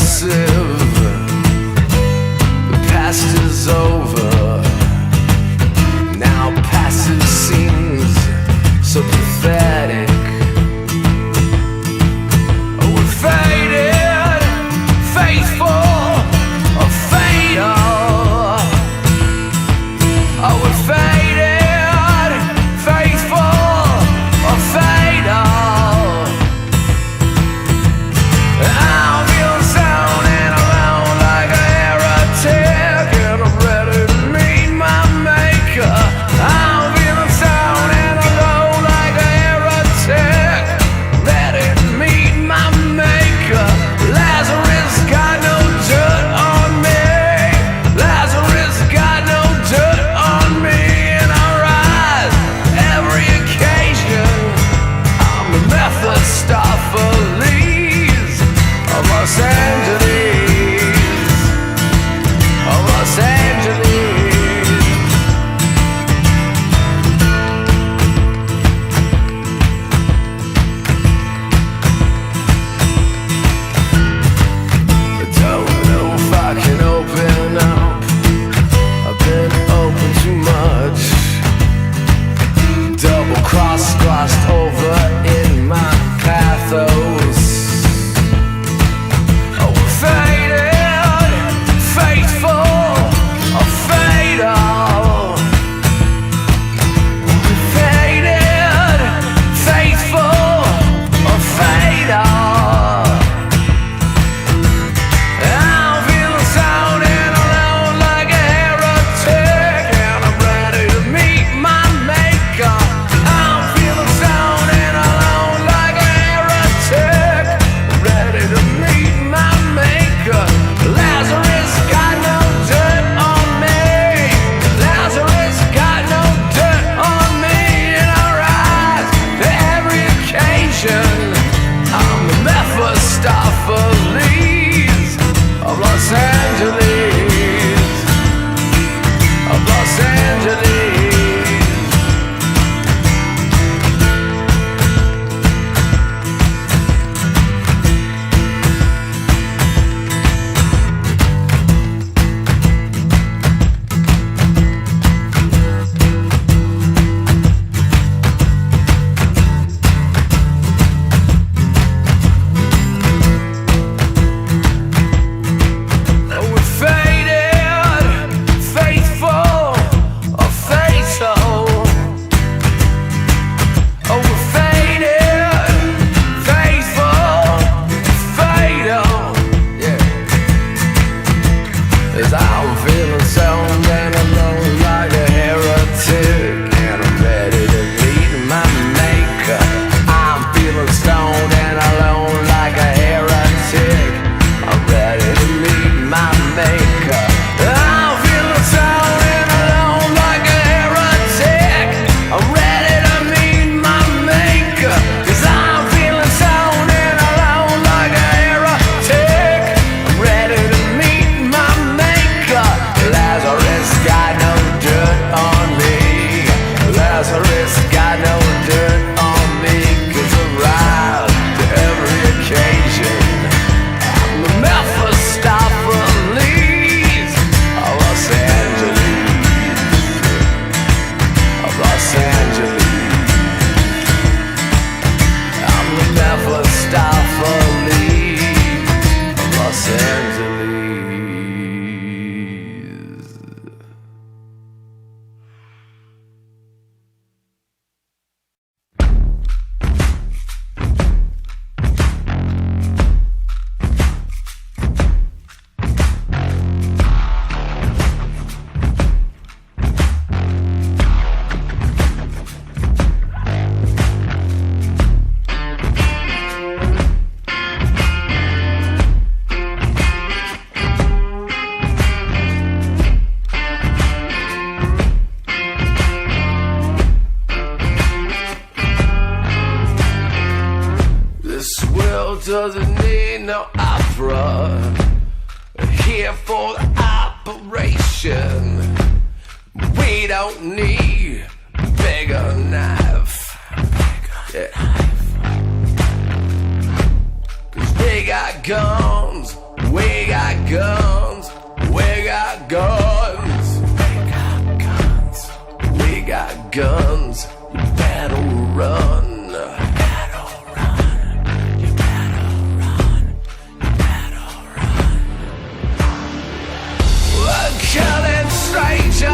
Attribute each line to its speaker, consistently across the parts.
Speaker 1: aggressive. The past is over. Now passive seems so pathetic. Oh, we're faded, faithful or fatal. Oh, we're faded, faithful or fatal. I'm feeling sounding alone like a heretic, and I'm ready to meet my maker. I'm feeling sounding alone like a heretic, ready to meet my maker. Lazarus got no dirt on me. Lazarus got no dirt on me, and I rise every occasion. I'm the Mephistopheles of Los Angeles, of Los Angeles. I don't know if I can open up. I've been open too much. Double cross glossed over in my pathos. Oh, we're faded, faithful or fatal. We're faded, faithful or fatal. I'm feeling sounding alone like a heretic, and I'm ready to meet my maker. I'm feeling sounding alone like a heretic, ready to meet my maker. Lazarus got no dirt on me. Lazarus got no dirt on me, and I rise to every occasion. I'm the Mephistopheles of Los Angeles, of Los Angeles. Oh, we're faded, faithful or fatal. Oh, we're faded, faithful, fatal. Yeah. 'Cause I'm feeling sounding alone like a heretic, and I'm ready to meet my maker. I'm feeling stoned and alone like a heretic. I'm ready to meet my maker. I'm feeling sounding alone like a heretic. I'm ready to meet my maker. 'Cause I'm feeling sounding alone like a heretic. I'm ready to meet my maker. Lazarus got no dirt on me. Lazarus got no dirt on me, 'cause I rise to every occasion. I'm the Mephistopheles of Los Angeles, of Los Angeles. I'm the Mephistopheles of Los Angeles. This world doesn't need no opera. Here for the operation. We don't need a bigger knife. Yeah. 'Cause they got guns, we guns. We got guns. We got guns. We got guns. You better run. Killing strangers,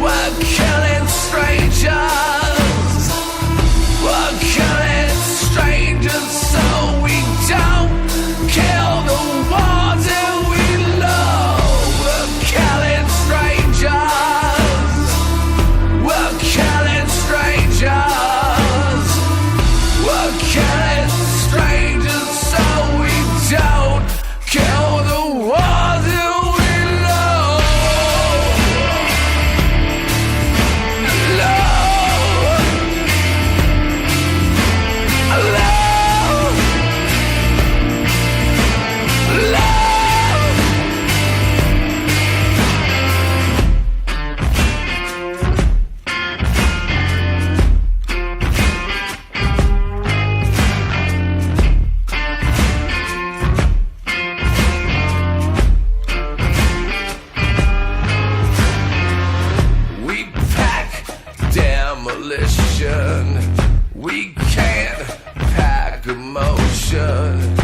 Speaker 1: we're killing strangers, we're killing strangers so we don't kill the ones that we love. We're killing strangers, we're killing strangers, we're killing strangers so we don't kill the ones that demolition. We can't pack emotion.